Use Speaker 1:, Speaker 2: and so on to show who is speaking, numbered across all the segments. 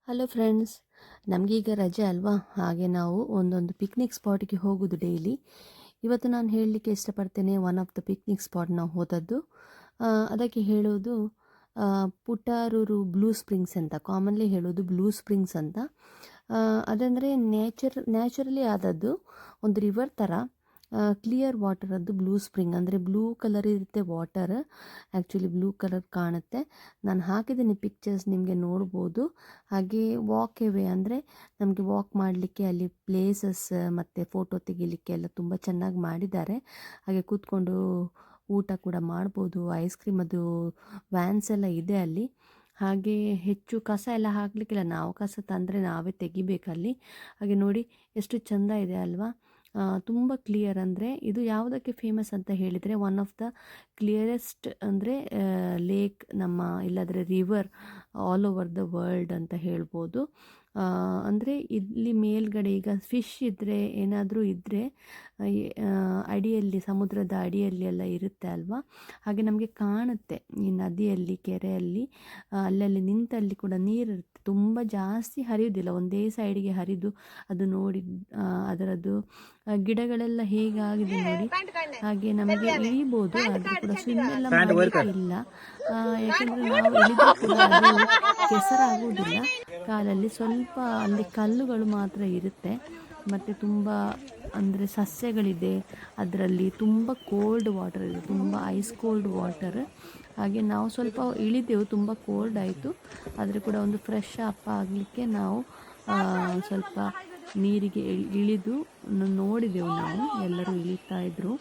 Speaker 1: Hello friends, ನಮಗೀಗ ರಜೆ ಅಲ್ವಾ, ಹಾಗೆ ನಾವು ಒಂದೊಂದು ಪಿಕ್ನಿಕ್ ಸ್ಪಾಟಿಗೆ ಹೋಗೋದು ಡೈಲಿ. ಇವತ್ತು ನಾನು ಹೇಳಲಿಕ್ಕೆ ಇಷ್ಟಪಡ್ತೇನೆ, one of the picnic spot ನಾವು ಹೋದದ್ದು. ಅದಕ್ಕೆ ಹೇಳೋದು ಪುಟಾರೂರು ಬ್ಲೂ ಸ್ಪ್ರಿಂಗ್ಸ್ ಅಂತ, ಕಾಮನ್ಲಿ ಹೇಳೋದು ಬ್ಲೂ ಸ್ಪ್ರಿಂಗ್ಸ್ ಅಂತ. ಅದಂದರೆ ನ್ಯಾಚುರಲಿ ಆದದ್ದು ಒಂದು ರಿವರ್ ಥರ. ಕ್ಲಿಯರ್ ವಾಟರ್, ಅದು ಬ್ಲೂ ಸ್ಪ್ರಿಂಗ್ ಅಂದರೆ ಬ್ಲೂ ಕಲರ್ ಇರುತ್ತೆ ವಾಟರ್. ಆ್ಯಕ್ಚುಲಿ ಬ್ಲೂ ಕಲರ್ ಕಾಣುತ್ತೆ. ನಾನು ಹಾಕಿದ್ದೀನಿ ಪಿಕ್ಚರ್ಸ್, ನಿಮಗೆ ನೋಡ್ಬೋದು. ಹಾಗೆ ವಾಕ್ ವೇ ಅಂದರೆ ನಮಗೆ ವಾಕ್ ಮಾಡಲಿಕ್ಕೆ ಅಲ್ಲಿ ಪ್ಲೇಸಸ್ ಮತ್ತು ಫೋಟೋ ತೆಗಿಲಿಕ್ಕೆ ಎಲ್ಲ ತುಂಬ ಚೆನ್ನಾಗಿ ಮಾಡಿದ್ದಾರೆ. ಹಾಗೆ ಕೂತ್ಕೊಂಡು ಊಟ ಕೂಡ ಮಾಡ್ಬೋದು. ಐಸ್ ಕ್ರೀಮ್ ಅದು ವ್ಯಾನ್ಸ್ ಎಲ್ಲ ಇದೆ ಅಲ್ಲಿ. ಹಾಗೆ ಹೆಚ್ಚು ಕಸ ಎಲ್ಲ ಹಾಕಲಿಕ್ಕಿಲ್ಲ, ನಾವು ಕಸ ತಂದರೆ ನಾವೇ ತೆಗಿಬೇಕಲ್ಲಿ. ಹಾಗೆ ನೋಡಿ ಎಷ್ಟು ಚೆಂದ ಇದೆ ಅಲ್ವಾ. ತುಂಬ ಕ್ಲಿಯರ್. ಅಂದರೆ ಇದು ಯಾವುದಕ್ಕೆ ಫೇಮಸ್ ಅಂತ ಹೇಳಿದರೆ, ಒನ್ ಆಫ್ ದ ಕ್ಲಿಯರೆಸ್ಟ್ ಅಂದರೆ ಲೇಕ್ ನಮ್ಮ, ಇಲ್ಲಾದರೆ river all over the world ಅಂತ ಹೇಳ್ಬೋದು. ಅಂದರೆ ಇಲ್ಲಿ ಮೇಲ್ಗಡೆ ಈಗ ಫಿಶ್ ಇದ್ದರೆ, ಏನಾದರೂ ಇದ್ದರೆ ಅಡಿಯಲ್ಲಿ, ಸಮುದ್ರದ ಅಡಿಯಲ್ಲಿ ಎಲ್ಲ ಇರುತ್ತೆ ಅಲ್ವಾ. ಹಾಗೆ ನಮಗೆ ಕಾಣುತ್ತೆ ಈ ನದಿಯಲ್ಲಿ, ಕೆರೆಯಲ್ಲಿ ಅಲ್ಲಲ್ಲಿ ನಿಂತಲ್ಲಿ ಕೂಡ ನೀರಿರುತ್ತೆ. ತುಂಬ ಜಾಸ್ತಿ ಹರಿಯೋದಿಲ್ಲ, ಒಂದೇ ಸೈಡಿಗೆ ಹರಿದು ಅದು ನೋಡಿ ಅದರದ್ದು ಗಿಡಗಳೆಲ್ಲ ಹೇಗಾಗಿದೆ ನೋಡಿ. ಹಾಗೆ ನಮಗೆ ಇಳಿಬೋದು, ಆದರೂ ಕೂಡ ಸ್ವಿಮ್ ಎಲ್ಲ ಮಾಡಲಿಕ್ಕೆ ಇಲ್ಲ. ಯಾಕೆಂದರೆ ನಾವು ಇಳಿದ್ರೂ ಕೂಡ ಅದು ಕೆಸರಾಗುವುದಿಲ್ಲ ಕಾಲಲ್ಲಿ. ಸ್ವಲ್ಪ ಅಲ್ಲಿ ಕಲ್ಲುಗಳು ಮಾತ್ರ ಇರುತ್ತೆ. ಮತ್ತು ತುಂಬ ಅಂದರೆ ಸಸ್ಯಗಳಿದೆ ಅದರಲ್ಲಿ. ತುಂಬ ಕೋಲ್ಡ್ ವಾಟರ್ ಇದೆ, ತುಂಬ ಐಸ್ ಕೋಲ್ಡ್ ವಾಟರ್. ಹಾಗೆ ನಾವು ಸ್ವಲ್ಪ ಇಳಿದೆವು, ತುಂಬ ಕೋಲ್ಡ್ ಆಯಿತು. ಆದರೆ ಕೂಡ ಒಂದು ಫ್ರೆಶ್ ಅಪ್ ಆಗಲಿಕ್ಕೆ ನಾವು ಸ್ವಲ್ಪ ನೀರಿಗೆ ಇಳಿದು ನೋಡಿದೆವು. ನಾವು ಎಲ್ಲರೂ ಇಳಿತಾ ಇದ್ದರು.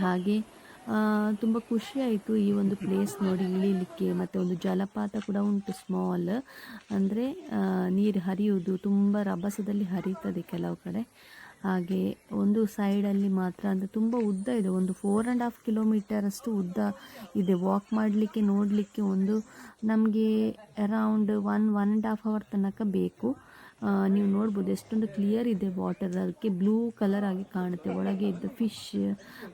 Speaker 1: ಹಾಗೆ ತುಂಬ ಖುಷಿಯಾಯಿತು ಈ ಒಂದು ಪ್ಲೇಸ್ ನೋಡಿ ಇಳಿಲಿಕ್ಕೆ. ಮತ್ತು ಒಂದು ಜಲಪಾತ ಕೂಡ ಉಂಟು, ಸ್ಮಾಲ್. ಅಂದರೆ ನೀರು ಹರಿಯುವುದು ತುಂಬ ರಭಸದಲ್ಲಿ ಹರಿಯುತ್ತದೆ ಕೆಲವು ಕಡೆ. ಹಾಗೆ ಒಂದು ಸೈಡಲ್ಲಿ ಮಾತ್ರ ಅಂದರೆ ತುಂಬ ಉದ್ದ ಇದೆ, ಒಂದು 4.5 ಕಿಲೋಮೀಟರ್ ಅಷ್ಟು ಉದ್ದ ಇದೆ. ವಾಕ್ ಮಾಡಲಿಕ್ಕೆ ನೋಡಲಿಕ್ಕೆ ಒಂದು ನಮಗೆ ಅರೌಂಡ್ 1.5 ಅವರ್ ತನಕ ಬೇಕು. ನೀವು ನೋಡ್ಬೋದು ಎಷ್ಟೊಂದು ಕ್ಲಿಯರ್ ಇದೆ ವಾಟರ್. ಅದಕ್ಕೆ ಬ್ಲೂ ಕಲರ್ ಆಗಿ ಕಾಣುತ್ತೆ. ಒಳಗೆ ಇದ್ದ ಫಿಶ್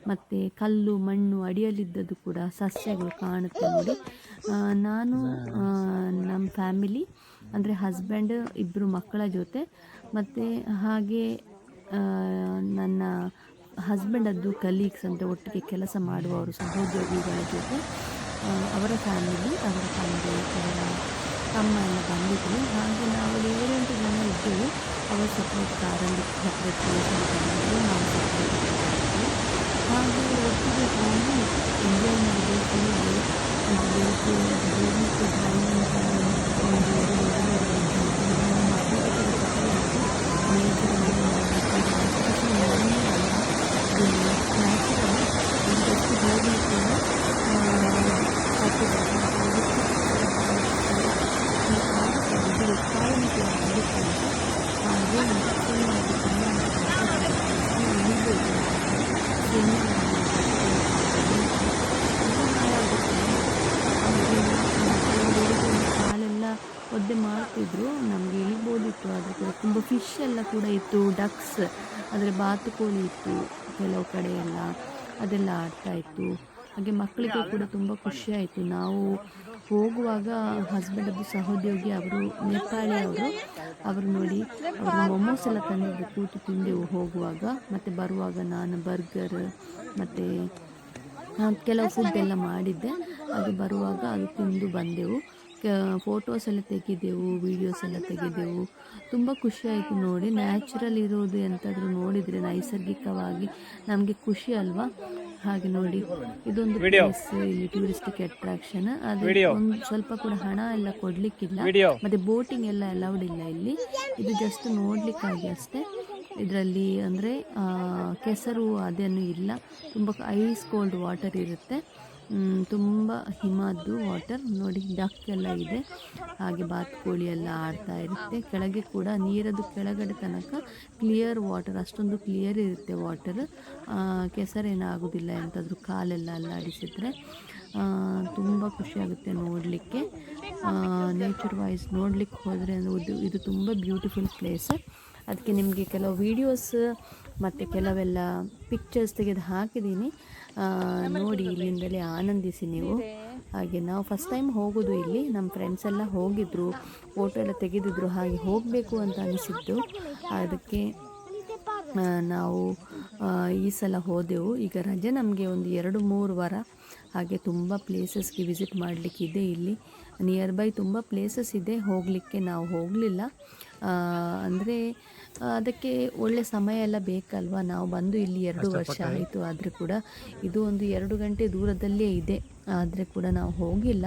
Speaker 1: ಮತ್ತು ಕಲ್ಲು ಮಣ್ಣು ಅಡಿಯಲ್ಲಿದ್ದದ್ದು ಕೂಡ ಸಸ್ಯಗಳು ಕಾಣುತ್ತೆ ನೋಡಿ. ನಾನು ನಮ್ಮ ಫ್ಯಾಮಿಲಿ ಅಂದರೆ ಹಸ್ಬೆಂಡ್, ಇಬ್ಬರು ಮಕ್ಕಳ ಜೊತೆ, ಮತ್ತು ಹಾಗೆ ನನ್ನ ಹಸ್ಬೆಂಡದ್ದು ಕಲೀಗ್ಸ್ ಅಂದರೆ ಒಟ್ಟಿಗೆ ಕೆಲಸ ಮಾಡುವವರು, ಸಹೋದ್ಯೋಗಿಗಳ ಜೊತೆ ಅವರ ಫ್ಯಾಮಿಲಿ, ಅವರ ತಂದೆ, ಅವರ ತಮ್ಮ ಎಲ್ಲ ಬಂದಿದ್ದರು. ಹಾಗೆ ನಾವು 7-8 ಜನ ಇದ್ದೆವು. ಅವರು ಸಪ್ರೇಟ್ ಕಾರಲ್ಲಿ, ಸಪ್ರೇಟ್ ಪ್ಲೇಸಲ್ಲಿ ಬಂದಿದ್ದರು, ನಾವು ಸಪ್ರೇಟ್ ಬಂದಿದ್ದರು. ಹಾಗೆ ಒಟ್ಟಿಗೆ ಹೋಗಿ ಎಂಜಾಯ್ ಮಾಡಬೇಕು. ಒಂದು ಬೆಳಗ್ಗೆ ಹೋಗಲಿಕ್ಕೆ ಡ್ರೈವಿಂಗ್ ಒಂದು 2 ಮಾಡಲಿಕ್ಕೆ ನೇಚರಲ್ಲಿ ನ್ಯಾಚುರಲ್ ಇದಷ್ಟು ಹೋಗಲಿಕ್ಕೆ ಕಾಲೆಲ್ಲ ಒದ್ದೆ ಮಾಡ್ತಿದ್ರು. ನಮಗೆ ಇಳಿಬೋದಿತ್ತು, ಆದರೆ ಕೂಡ ತುಂಬ ಫಿಶ್ ಎಲ್ಲ ಕೂಡ ಇತ್ತು, ಡಕ್ಸ್ ಅಂದರೆ ಬಾತುಕೋಳಿ ಇತ್ತು ಕೆಲವು ಕಡೆ ಎಲ್ಲ, ಅದೆಲ್ಲ ಆಡ್ತಾಯಿತ್ತು. ಹಾಗೆ ಮಕ್ಕಳಿಗೆ ಕೂಡ ತುಂಬ ಖುಷಿಯಾಯಿತು. ನಾವು ಹೋಗುವಾಗ ಹಸ್ಬೆಂಡದ್ದು ಸಹೋದ್ಯೋಗಿ ಅವರು ನೇಪಾಳಿ ಅವರು ನೋಡಿ ಅವರು ಮೊಮೋಸ್ ಎಲ್ಲ ತಂದಿದ್ದು, ಕೂತು ತಿಂದೆವು ಹೋಗುವಾಗ. ಮತ್ತು ಬರುವಾಗ ನಾನು ಬರ್ಗರ್ ಮತ್ತು ಕೆಲವು ಫುಡ್ ಎಲ್ಲ ಮಾಡಿದ್ದೆ. ಹಾಗೆ ಬರುವಾಗ ಅದು ತಿಂದು ಬಂದೆವು. ಫೋಟೋಸ್ ಎಲ್ಲ ತೆಗೆದೆವು, ವೀಡಿಯೋಸ್ ಎಲ್ಲ ತೆಗೆದೆವು. ತುಂಬ ಖುಷಿಯಾಯಿತು ನೋಡಿ. ನ್ಯಾಚುರಲ್ ಇರೋದು ಎಂತಾದರೂ ನೋಡಿದರೆ ನೈಸರ್ಗಿಕವಾಗಿ ನಮಗೆ ಖುಷಿ ಅಲ್ವಾ. ಹಾಗೆ ನೋಡಿ ಇದೊಂದು ಪ್ಲೇಸ್, ಇಲ್ಲಿ ಟೂರಿಸ್ಟಿಕ್ ಅಟ್ರಾಕ್ಷನ್. ಆದರೆ ಒಂದು ಸ್ವಲ್ಪ ಕೂಡ ಹಣ ಎಲ್ಲ ಕೊಡಲಿಕ್ಕಿಲ್ಲ, ಮತ್ತು ಬೋಟಿಂಗ್ ಎಲ್ಲ ಅಲೌಡ್ ಇಲ್ಲ ಇಲ್ಲಿ. ಇದು ಜಸ್ಟ್ ನೋಡಲಿಕ್ಕಾಗಿ ಅಷ್ಟೇ. ಇದರಲ್ಲಿ ಅಂದರೆ ಕೆಸರು ಅದೇನು ಇಲ್ಲ, ತುಂಬ ಐಸ್ ಕೋಲ್ಡ್ ವಾಟರ್ ಇರುತ್ತೆ. ತುಂಬ ಹಿಮದ್ದು ವಾಟರ್ ನೋಡಿ. ಡಕ್ ಎಲ್ಲ ಇದೆ, ಹಾಗೆ ಬಾತುಕೋಳಿ ಎಲ್ಲ ಆಡ್ತಾ ಇರುತ್ತೆ. ಕೆಳಗೆ ಕೂಡ ನೀರದು ಕೆಳಗಡೆ ತನಕ ಕ್ಲಿಯರ್ ವಾಟರ್, ಅಷ್ಟೊಂದು ಕ್ಲಿಯರ್ ಇರುತ್ತೆ ವಾಟರ್. ಕೆಸರೇನಾಗೋದಿಲ್ಲ ಎಂತಾದರೂ ಕಾಲೆಲ್ಲ ಅಲ್ಲಾಡಿಸಿದರೆ. ತುಂಬ ಖುಷಿಯಾಗುತ್ತೆ ನೋಡಲಿಕ್ಕೆ. ನೇಚರ್ ವೈಸ್ ನೋಡಲಿಕ್ಕೆ ಹೋದರೆ ಇದು ತುಂಬ ಬ್ಯೂಟಿಫುಲ್ ಪ್ಲೇಸ್. ಅದಕ್ಕೆ ನಿಮಗೆ ಕೆಲವು ವೀಡಿಯೋಸ್ ಮತ್ತು ಕೆಲವೆಲ್ಲ ಪಿಕ್ಚರ್ಸ್ ತೆಗೆದು ಹಾಕಿದ್ದೀನಿ, ನೋಡಿ ಇಲ್ಲಿಂದಲೇ ಆನಂದಿಸಿ ನೀವು. ಹಾಗೆ ನಾವು ಫಸ್ಟ್ ಟೈಮ್ ಹೋಗೋದು ಇಲ್ಲಿ, ನಮ್ಮ ಫ್ರೆಂಡ್ಸ್ ಎಲ್ಲ ಹೋಗಿದ್ರು, ಫೋಟೋ ಎಲ್ಲ ತೆಗೆದಿದ್ರು, ಹಾಗೆ ಹೋಗಬೇಕು ಅಂತ ಅನಿಸಿದ್ದು. ಅದಕ್ಕೆ ನಾವು ಈ ಸಲ ಹೋದೆವು. ಈಗ ರಜೆ ನಮಗೆ ಒಂದು 2-3 ವಾರ, ಹಾಗೆ ತುಂಬ ಪ್ಲೇಸಸ್ಗೆ ವಿಸಿಟ್ ಮಾಡಲಿಕ್ಕಿದೆ. ಇಲ್ಲಿ ನಿಯರ್ ಬೈ ತುಂಬ ಪ್ಲೇಸಸ್ ಇದೆ, ಹೋಗಲಿಕ್ಕೆ ನಾವು ಹೋಗಲಿಲ್ಲ. ಅಂದರೆ ಅದಕ್ಕೆ ಒಳ್ಳೆ ಸಮಯ ಎಲ್ಲ ಬೇಕಲ್ವ. ನಾವು ಬಂದು ಇಲ್ಲಿ 2 ವರ್ಷ ಆಯಿತು, ಆದರೆ ಕೂಡ ಇದು ಒಂದು 2 ಗಂಟೆ ದೂರದಲ್ಲೇ ಇದೆ, ಆದರೆ ಕೂಡ ನಾವು ಹೋಗಿಲ್ಲ.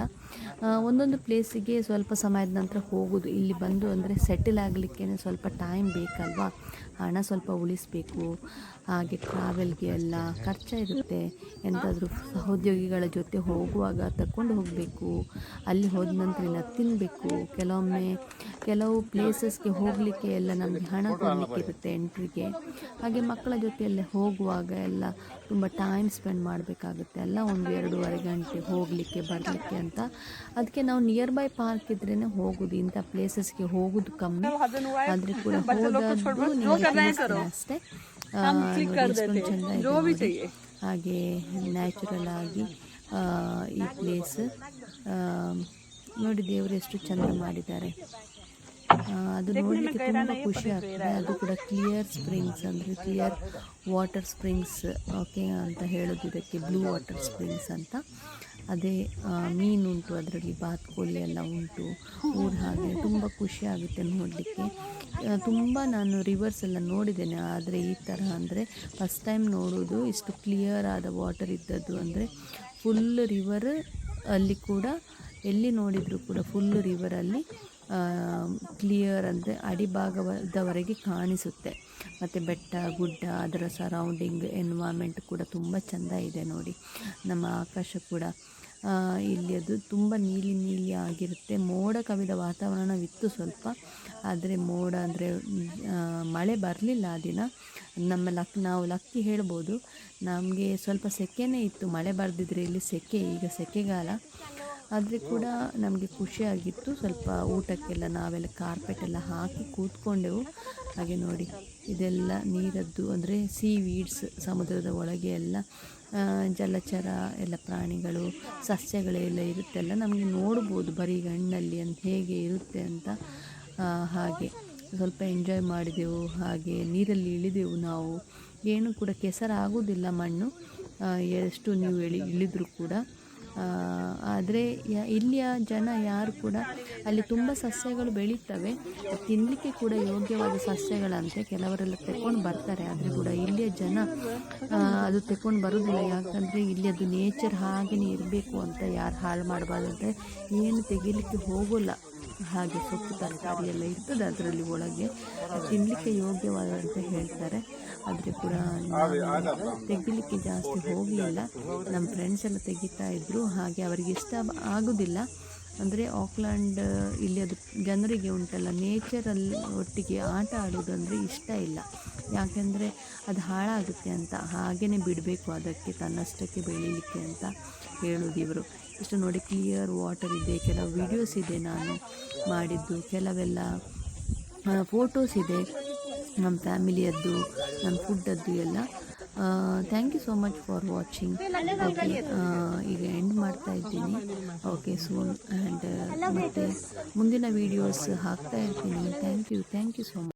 Speaker 1: ಒಂದೊಂದು ಪ್ಲೇಸಿಗೆ ಸ್ವಲ್ಪ ಸಮಯದ ನಂತರ ಹೋಗೋದು. ಇಲ್ಲಿ ಬಂದು ಅಂದರೆ ಸೆಟಲ್ ಆಗಲಿಕ್ಕೆ ಸ್ವಲ್ಪ ಟೈಮ್ ಬೇಕಲ್ವ, ಹಣ ಸ್ವಲ್ಪ ಉಳಿಸಬೇಕು, ಹಾಗೆ ಟ್ರಾವೆಲ್ಗೆ ಎಲ್ಲ ಖರ್ಚಾಗಿರುತ್ತೆ. ಎಂತಾದರೂ ಸಹೋದ್ಯೋಗಿಗಳ ಜೊತೆ ಹೋಗುವಾಗ ತಗೊಂಡು ಹೋಗಬೇಕು, ಅಲ್ಲಿ ಹೋದ ನಂತರ ಎಲ್ಲ ತಿನ್ನಬೇಕು. ಕೆಲವು ಪ್ಲೇಸಸ್ಗೆ ಹೋಗಲಿಕ್ಕೆ ಎಲ್ಲ ನಮಗೆ ಹಣ ಕೊಡಲಿಕ್ಕಿರುತ್ತೆ ಎಂಟ್ರಿಗೆ. ಹಾಗೆ ಮಕ್ಕಳ ಜೊತೆಯಲ್ಲೇ ಹೋಗುವಾಗ ಎಲ್ಲ ತುಂಬ ಟೈಮ್ ಸ್ಪೆಂಡ್ ಮಾಡಬೇಕಾಗುತ್ತೆ ಅಲ್ಲ, ಒಂದು 2.5 ಗಂಟೆ ಹೋಗಲಿಕ್ಕೆ ಬರಲಿಕ್ಕೆ ಅಂತ. ಅದಕ್ಕೆ ನಾವು ನಿಯರ್ ಬೈ ಪಾರ್ಕ್ ಇದ್ರೇ ಹೋಗೋದು, ಇಂಥ ಪ್ಲೇಸಸ್ಗೆ ಹೋಗೋದು ಕಮ್ಮಿ. ಆದರೆ ಕೂಡ ಹೋದದ್ದು ನಿಮಗೆ ಅಷ್ಟೇ. ಎಷ್ಟೊಂದು ಚೆಂದ ಇದೆ, ಹಾಗೆ ನ್ಯಾಚುರಲ್ ಆಗಿ ಈ ಪ್ಲೇಸ್ ನೋಡಿ, ದೇವರು ಎಷ್ಟು ಚೆಂದ ಮಾಡಿದ್ದಾರೆ. ಅದು ನೋಡಲಿಕ್ಕೆ ತುಂಬ ಖುಷಿ ಆಗ್ತದೆ. ಅದು ಕೂಡ ಕ್ಲಿಯರ್ ಸ್ಪ್ರಿಂಗ್ಸ್, ಅಂದರೆ ಕ್ಲಿಯರ್ ವಾಟರ್ ಸ್ಪ್ರಿಂಗ್ಸ್ ಓಕೆ ಅಂತ ಹೇಳೋದು ಇದಕ್ಕೆ, ಬ್ಲೂ ವಾಟರ್ ಸ್ಪ್ರಿಂಗ್ಸ್ ಅಂತ. ಅದೇ ಮೀನುಂಟು, ಅದರಲ್ಲಿ ಬಾತುಕೋಳಿ ಎಲ್ಲ ಉಂಟು ಊರು. ಹಾಗೆ ತುಂಬ ಖುಷಿ ಆಗುತ್ತೆ ನೋಡಲಿಕ್ಕೆ. ತುಂಬ ನಾನು ರಿವರ್ಸ್ ಎಲ್ಲ ನೋಡಿದ್ದೇನೆ, ಆದರೆ ಈ ಥರ ಅಂದರೆ ಫಸ್ಟ್ ಟೈಮ್ ನೋಡೋದು. ಇಷ್ಟು ಕ್ಲಿಯರ್ ಆದ ವಾಟರ್ ಇದ್ದದ್ದು, ಅಂದರೆ ಫುಲ್ ರಿವರ್ ಅಲ್ಲಿ ಕೂಡ ಎಲ್ಲಿ ನೋಡಿದರೂ ಕೂಡ ಫುಲ್ ರಿವರಲ್ಲಿ ಕ್ಲಿಯರ್ ಅಂದರೆ ಅಡಿಭಾಗದವರೆಗೆ ಕಾಣಿಸುತ್ತೆ. ಮತ್ತು ಬೆಟ್ಟ ಗುಡ್ಡ, ಅದರ ಸರೌಂಡಿಂಗ್ ಎನ್ವೈರ್ಮೆಂಟ್ ಕೂಡ ತುಂಬ ಚೆಂದ ಇದೆ ನೋಡಿ. ನಮ್ಮ ಆಕಾಶ ಕೂಡ ಇಲ್ಲಿ ಅದು ತುಂಬ ನೀಲಿ ನೀಲಿ ಆಗಿರುತ್ತೆ. ಮೋಡ ಕವಿದ ವಾತಾವರಣವಿತ್ತು ಸ್ವಲ್ಪ, ಆದರೆ ಮೋಡ ಅಂದರೆ ಮಳೆ ಬರಲಿಲ್ಲ ಆ ದಿನ. ನಾವು ಲಕ್ಕಿ ಹೇಳ್ಬೋದು. ನಮಗೆ ಸ್ವಲ್ಪ ಸೆಕೆನೇ ಇತ್ತು, ಮಳೆ ಬರೆದಿದ್ರೆ ಇಲ್ಲಿ ಸೆಕೆ, ಈಗ ಸೆಕೆಗಾಲ. ಆದರೆ ಕೂಡ ನಮಗೆ ಖುಷಿಯಾಗಿತ್ತು. ಸ್ವಲ್ಪ ಊಟಕ್ಕೆಲ್ಲ ನಾವೆಲ್ಲ ಕಾರ್ಪೆಟ್ ಎಲ್ಲ ಹಾಕಿ ಕೂತ್ಕೊಂಡೆವು. ಹಾಗೆ ನೋಡಿ, ಇದೆಲ್ಲ ನೀರದ್ದು ಅಂದರೆ ಸೀ ವೀಡ್ಸ್, ಸಮುದ್ರದ ಒಳಗೆ ಎಲ್ಲ ಜಲಚರ ಎಲ್ಲ ಪ್ರಾಣಿಗಳು ಸಸ್ಯಗಳೆಲ್ಲ ಇರುತ್ತೆಲ್ಲ, ನಮಗೆ ನೋಡ್ಬೋದು ಬರೀ ಗಣ್ಣಲ್ಲಿ ಅಂತ ಹೇಗೆ ಇರುತ್ತೆ ಅಂತ. ಹಾಗೆ ಸ್ವಲ್ಪ ಎಂಜಾಯ್ ಮಾಡಿದೆವು. ಹಾಗೆ ನೀರಲ್ಲಿ ಇಳಿದೆವು ನಾವು. ಏನು ಕೂಡ ಕೆಸರಾಗೋದಿಲ್ಲ ಮಣ್ಣು, ಎಷ್ಟು ನೀವು ಇಳಿದರೂ ಕೂಡ. ಆದರೆ ಇಲ್ಲಿಯ ಜನ ಯಾರು ಕೂಡ, ಅಲ್ಲಿ ತುಂಬ ಸಸ್ಯಗಳು ಬೆಳೀತವೆ, ತಿನ್ನಲಿಕ್ಕೆ ಕೂಡ ಯೋಗ್ಯವಾದ ಸಸ್ಯಗಳಂತೆ. ಕೆಲವರೆಲ್ಲ ತೆಕ್ಕೊಂಡು ಬರ್ತಾರೆ, ಆದರೆ ಕೂಡ ಇಲ್ಲಿಯ ಜನ ಅದು ತೆಕ್ಕೊಂಡು ಬರೋದಿಲ್ಲ. ಯಾಕಂದರೆ ಇಲ್ಲಿ ಅದು ನೇಚರ್ ಹಾಗೆಯೇ ಇರಬೇಕು ಅಂತ, ಯಾರು ಹಾಳು ಮಾಡಬಾರ್ದು ಅಂತ ಏನು ತೆಗಿಲಿಕ್ಕೆ ಹೋಗೋಲ್ಲ. ಹಾಗೆ ಸೊಪ್ಪು ತರಕಾರಿ ಎಲ್ಲ ಇರ್ತದೆ ಅದರಲ್ಲಿ ಒಳಗೆ, ತಿನ್ನಲಿಕ್ಕೆ ಯೋಗ್ಯವಾದಂತ ಹೇಳ್ತಾರೆ. ಆದರೆ ಕೂಡ ತೆಗಿಲಿಕ್ಕೆ ಜಾಸ್ತಿ ಹೋಗಲಿಲ್ಲ. ನಮ್ಮ ಫ್ರೆಂಡ್ಸ್ ಎಲ್ಲ ತೆಗಿತಾ ಇದ್ದರು. ಹಾಗೆ ಅವರಿಗೆ ಇಷ್ಟ ಆಗೋದಿಲ್ಲ. ಅಂದರೆ ಆಕ್ಲ್ಯಾಂಡ್ ಇಲ್ಲಿ ಅದು ಜನರಿಗೆ ಉಂಟಲ್ಲ, ನೇಚರಲ್ಲಿ ಒಟ್ಟಿಗೆ ಆಟ ಆಡೋದಂದರೆ ಇಷ್ಟ ಇಲ್ಲ. ಯಾಕೆಂದರೆ ಅದು ಹಾಳಾಗುತ್ತೆ ಅಂತ, ಹಾಗೆಯೇ ಬಿಡಬೇಕು ಅದಕ್ಕೆ ತನ್ನಷ್ಟಕ್ಕೆ ಬೆಳೀಲಿಕ್ಕೆ ಅಂತ ಹೇಳೋದು ಇವರು. ಇಷ್ಟು ನೋಡಿ, ಕ್ಲಿಯರ್ ವಾಟರ್ ಇದೆ. ಕೆಲವು ವಿಡಿಯೋಸ್ ಇದೆ ನಾನು ಮಾಡಿದ್ದು, ಕೆಲವೆಲ್ಲ ಫೋಟೋಸ್ ಇದೆ ನಮ್ಮ ಫ್ಯಾಮಿಲಿಯದ್ದು, ನಮ್ಮ ಫುಡ್ಡದ್ದು ಎಲ್ಲ. Thank you so much for watching. Okay, ಈಗ ಎಂಡ್ ಮಾಡ್ತಾ ಇದ್ದೀನಿ. Okay, soon. ಆ್ಯಂಡ್ ಮತ್ತು ಮುಂದಿನ ವೀಡಿಯೋಸ್ ಹಾಕ್ತಾ ಇರ್ತೀನಿ. Thank you so much.